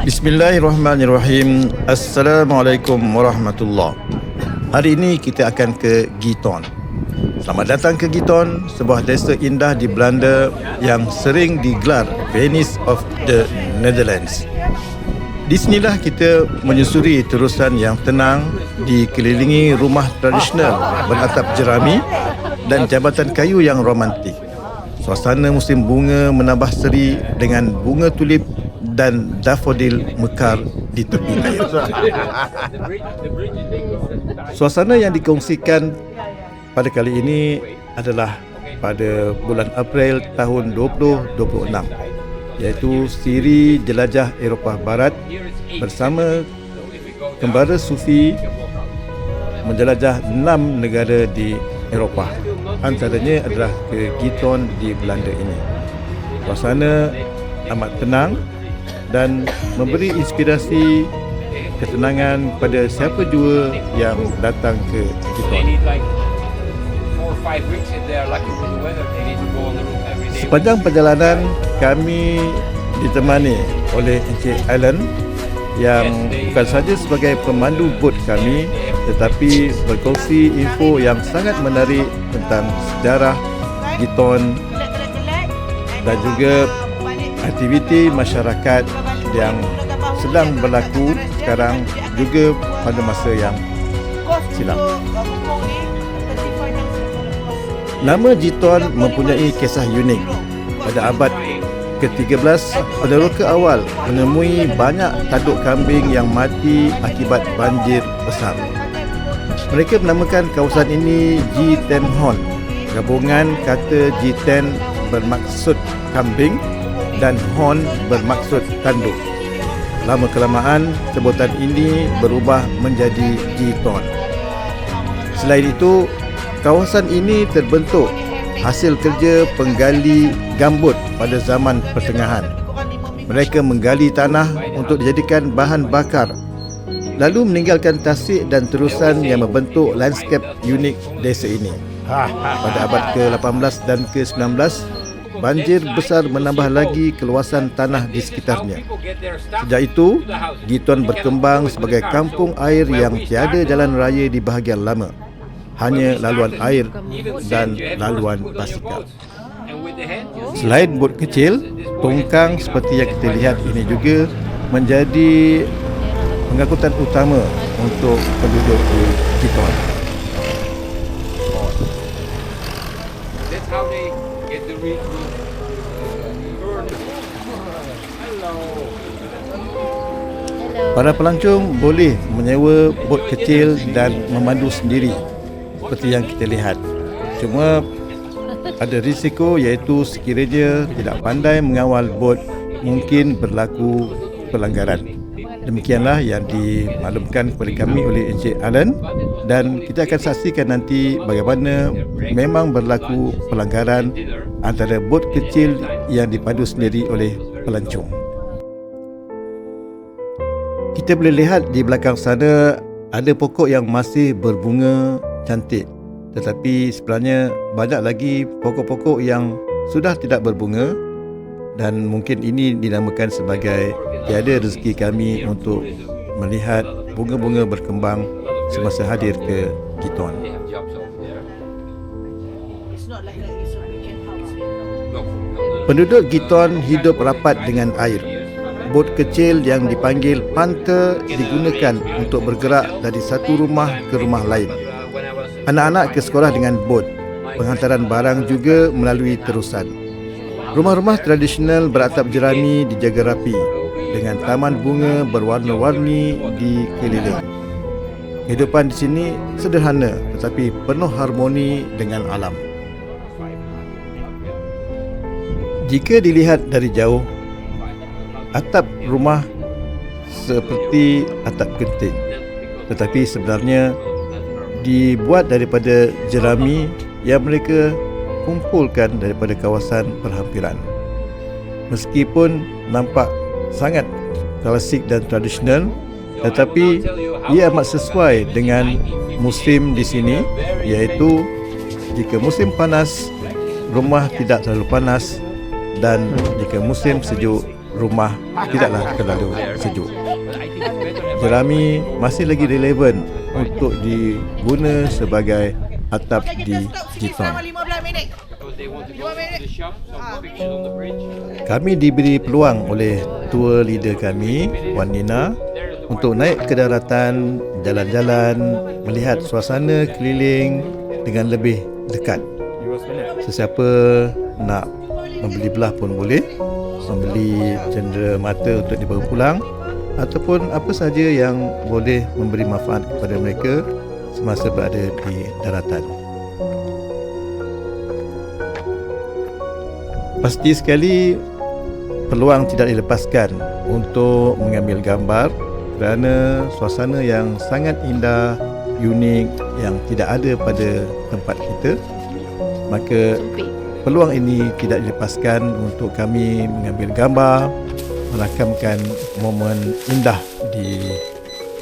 Bismillahirrahmanirrahim. Assalamualaikum warahmatullahi. Hari ini kita akan ke Giethoorn. Selamat datang ke Giethoorn, sebuah desa indah di Belanda yang sering digelar Venice of the Netherlands. Di sinilah kita menyusuri terusan yang tenang, dikelilingi rumah tradisional beratap jerami dan jambatan kayu yang romantik. Suasana musim bunga menambah seri dengan bunga tulip dan dafodil mekar di tepi air. Suasana yang dikongsikan pada kali ini adalah pada bulan April tahun 2026, iaitu siri jelajah Eropah Barat bersama kembara sufi menjelajah 6 negara di Eropah. Antaranya adalah ke Giethoorn di Belanda ini. Suasana amat tenang dan memberi inspirasi ketenangan pada siapa jua yang datang ke Giethoorn. Sepanjang perjalanan kami ditemani oleh Encik Alan yang bukan sahaja sebagai pemandu bot kami tetapi berkongsi info yang sangat menarik tentang sejarah Giethoorn dan juga aktiviti masyarakat yang sedang berlaku sekarang juga pada masa yang silam. Nama Giethoorn mempunyai kisah unik. Pada abad ke-13, penduduk awal menemui banyak tanduk kambing yang mati akibat banjir besar. Mereka menamakan kawasan ini Giethoorn. Gabungan kata Gieten bermaksud kambing dan Horn bermaksud tanduk. Lama-kelamaan, sebutan ini berubah menjadi Giethoorn. Selain itu, kawasan ini terbentuk hasil kerja penggali gambut pada zaman pertengahan. Mereka menggali tanah untuk dijadikan bahan bakar, lalu meninggalkan tasik dan terusan yang membentuk landscape unik desa ini. Pada abad ke-18 dan ke-19, banjir besar menambah lagi keluasan tanah di sekitarnya. Sejak itu, Giethoorn berkembang sebagai kampung air yang tiada jalan raya di bahagian lama. Hanya laluan air dan laluan basikal. Selain bot kecil, tongkang seperti yang kita lihat ini juga menjadi pengangkutan utama untuk penduduk di Giethoorn. Para pelancong boleh menyewa bot kecil dan memandu sendiri seperti yang kita lihat. Cuma ada risiko, iaitu sekiranya tidak pandai mengawal bot mungkin berlaku pelanggaran. Demikianlah yang dimaklumkan kepada kami oleh Encik Alan dan kita akan saksikan nanti bagaimana memang berlaku pelanggaran antara bot kecil yang dipandu sendiri oleh pelancong. Kita boleh lihat di belakang sana ada pokok yang masih berbunga cantik, tetapi sebenarnya banyak lagi pokok-pokok yang sudah tidak berbunga dan mungkin ini dinamakan sebagai tiada rezeki kami untuk melihat bunga-bunga berkembang semasa hadir ke Giethoorn. Penduduk Giethoorn hidup rapat dengan air. Bot kecil yang dipanggil panta digunakan untuk bergerak dari satu rumah ke rumah lain. Anak-anak ke sekolah dengan bot. Penghantaran barang juga melalui terusan. Rumah-rumah tradisional beratap jerami dijaga rapi dengan taman bunga berwarna-warni di keliling. Kehidupan di sini sederhana tetapi penuh harmoni dengan alam. Jika dilihat dari jauh, atap rumah seperti atap genting, tetapi sebenarnya dibuat daripada jerami yang mereka kumpulkan daripada kawasan perhampiran. Meskipun nampak sangat klasik dan tradisional, tetapi ia amat sesuai dengan musim di sini, iaitu jika musim panas, rumah tidak terlalu panas dan jika musim sejuk, rumah tidaklah terlalu sejuk. Jerami masih lagi relevan untuk diguna sebagai atap di Giton. Kami diberi peluang oleh tour leader kami, Wan Nina, untuk naik ke daratan, jalan-jalan, melihat suasana keliling dengan lebih dekat. Sesiapa nak membeli belah pun boleh, membeli cendera mata untuk dibawa pulang, ataupun apa sahaja yang boleh memberi manfaat kepada mereka semasa berada di daratan. Pasti sekali peluang tidak dilepaskan untuk mengambil gambar kerana suasana yang sangat indah, unik yang tidak ada pada tempat kita. Maka peluang ini tidak dilepaskan untuk kami mengambil gambar, merakamkan momen indah di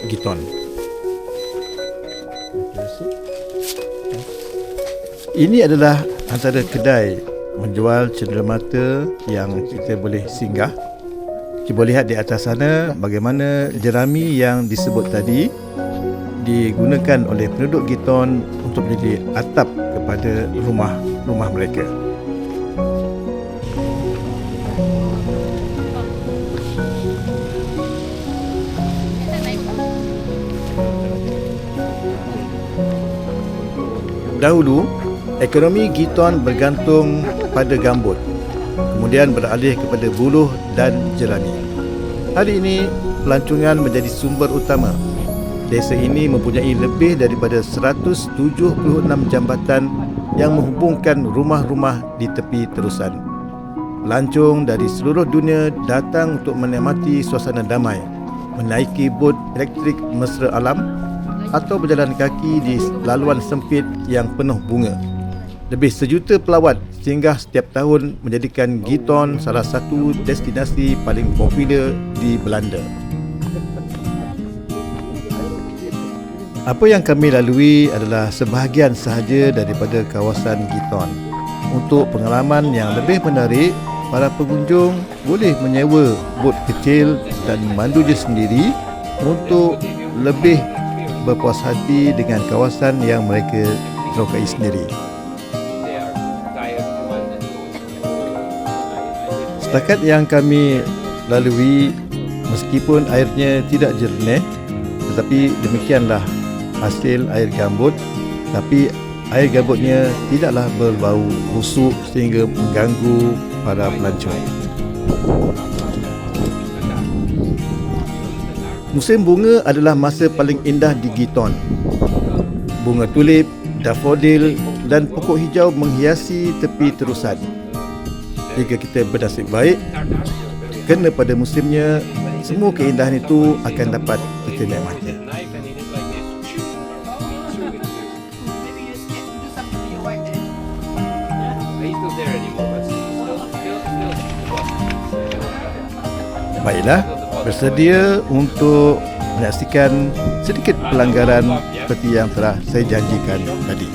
Giton. Ini adalah antara kedai menjual cenderamata yang kita boleh singgah. Cuba lihat di atas sana bagaimana jerami yang disebut tadi digunakan oleh penduduk Giton untuk menjadi atap kepada rumah-rumah mereka. Dahulu, ekonomi Giton bergantung pada gambut, kemudian beralih kepada buruh dan jerami. Hari ini, pelancongan menjadi sumber utama. Desa ini mempunyai lebih daripada 176 jambatan yang menghubungkan rumah-rumah di tepi terusan. Pelancong dari seluruh dunia datang untuk menikmati suasana damai, menaiki bot elektrik mesra alam atau berjalan kaki di laluan sempit yang penuh bunga. Lebih 1 juta pelawat singgah setiap tahun menjadikan Giton salah satu destinasi paling popular di Belanda. Apa yang kami lalui adalah sebahagian sahaja daripada kawasan Giton. Untuk pengalaman yang lebih menarik, para pengunjung boleh menyewa bot kecil dan memandu diri sendiri untuk lebih berpuas hati dengan kawasan yang mereka terokai sendiri. Setakat yang kami lalui, meskipun airnya tidak jernih, tetapi demikianlah hasil air gambut. Tapi air gambutnya tidaklah berbau busuk sehingga mengganggu para pelancong. Musim bunga adalah masa paling indah di Giton. Bunga tulip, dafodil dan pokok hijau menghiasi tepi terusan. Jika kita bernasib baik, kena pada musimnya, semua keindahan itu akan dapat kita nikmati. Baiklah, bersedia untuk menyaksikan sedikit pelanggaran seperti yang telah saya janjikan tadi.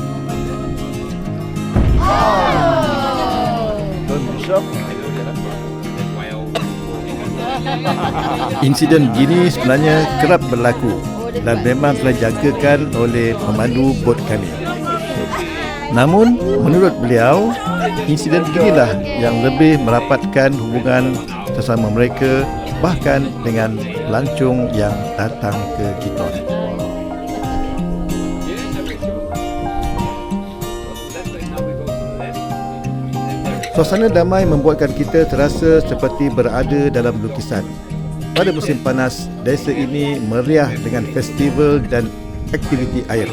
Insiden begini sebenarnya kerap berlaku dan memang telah dijangkakan oleh pemandu bot kami. Namun, menurut beliau, insiden beginilah yang lebih merapatkan hubungan bersama mereka, bahkan dengan pelancong yang datang ke Giton. Suasana damai membuatkan kita terasa seperti berada dalam lukisan. Pada musim panas, desa ini meriah dengan festival dan aktiviti air.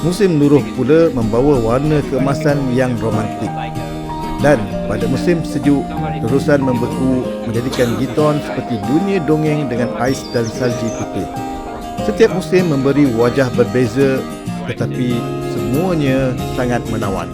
Musim luruh pula membawa warna keemasan yang romantik. Dan pada musim sejuk, terusan membeku menjadikan Giton seperti dunia dongeng dengan ais dan salji putih. Setiap musim memberi wajah berbeza, tetapi semuanya sangat menawan.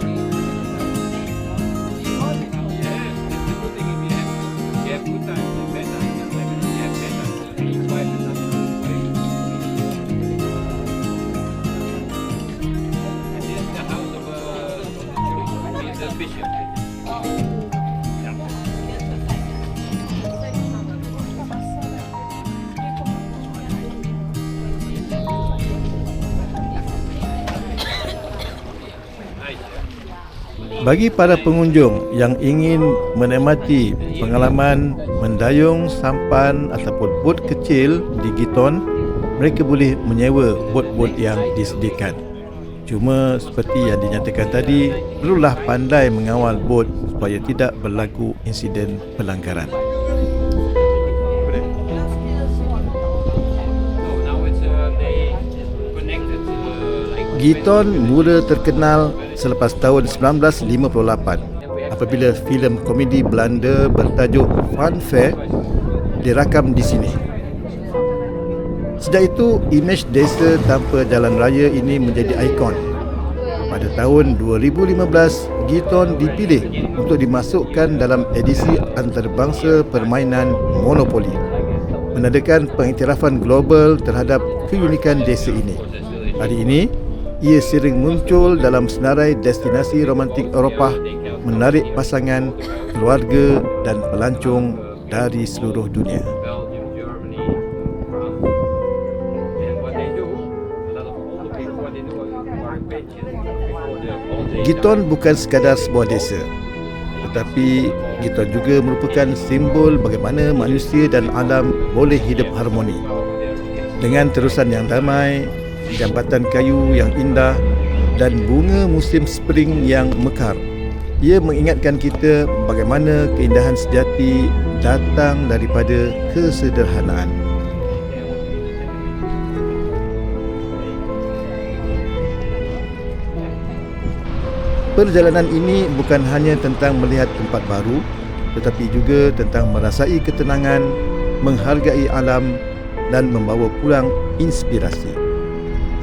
Bagi para pengunjung yang ingin menikmati pengalaman mendayung sampan ataupun bot kecil di Giton, mereka boleh menyewa bot-bot yang disediakan. Cuma seperti yang dinyatakan tadi, perlulah pandai mengawal bot supaya tidak berlaku insiden pelanggaran. Giton mula terkenal selepas tahun 1958 apabila filem komedi Belanda bertajuk Fun Fair dirakam di sini. Sejak itu, imej desa tanpa jalan raya ini menjadi ikon. Pada tahun 2015, Giton dipilih untuk dimasukkan dalam edisi antarabangsa permainan Monopoly, menandakan pengiktirafan global terhadap keunikan desa ini. Hari ini, ia sering muncul dalam senarai destinasi romantik Eropah, menarik pasangan, keluarga dan pelancong dari seluruh dunia. Giton bukan sekadar sebuah desa, tetapi Giton juga merupakan simbol bagaimana manusia dan alam boleh hidup harmoni. Dengan terusan yang damai, jambatan kayu yang indah dan bunga musim spring yang mekar, ia mengingatkan kita bagaimana keindahan sejati datang daripada kesederhanaan. Perjalanan ini bukan hanya tentang melihat tempat baru, tetapi juga tentang merasai ketenangan, menghargai alam dan membawa pulang inspirasi.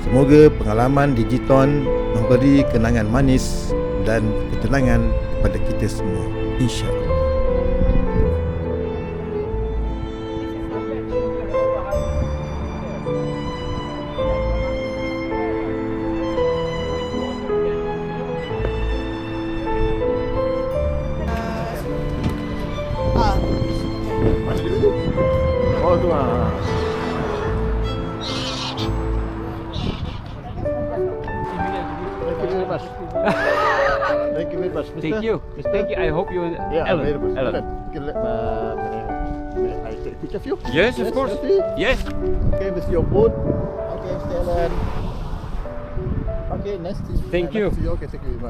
Semoga pengalaman di Giton memberi kenangan manis dan ketenangan kepada kita semua, insya-Allah. Oh tu ah. Thank you very much. Thank you very much, Mr. Thank you. Mr. Thank you. I hope you. Yeah, Alan. available. Alan. Can may I take a picture of you? Yes, of course. Selfie? Yes. Okay, this is your boat. Okay, Mr. Alan. Okay, next is Thank you. Okay, thank you very much.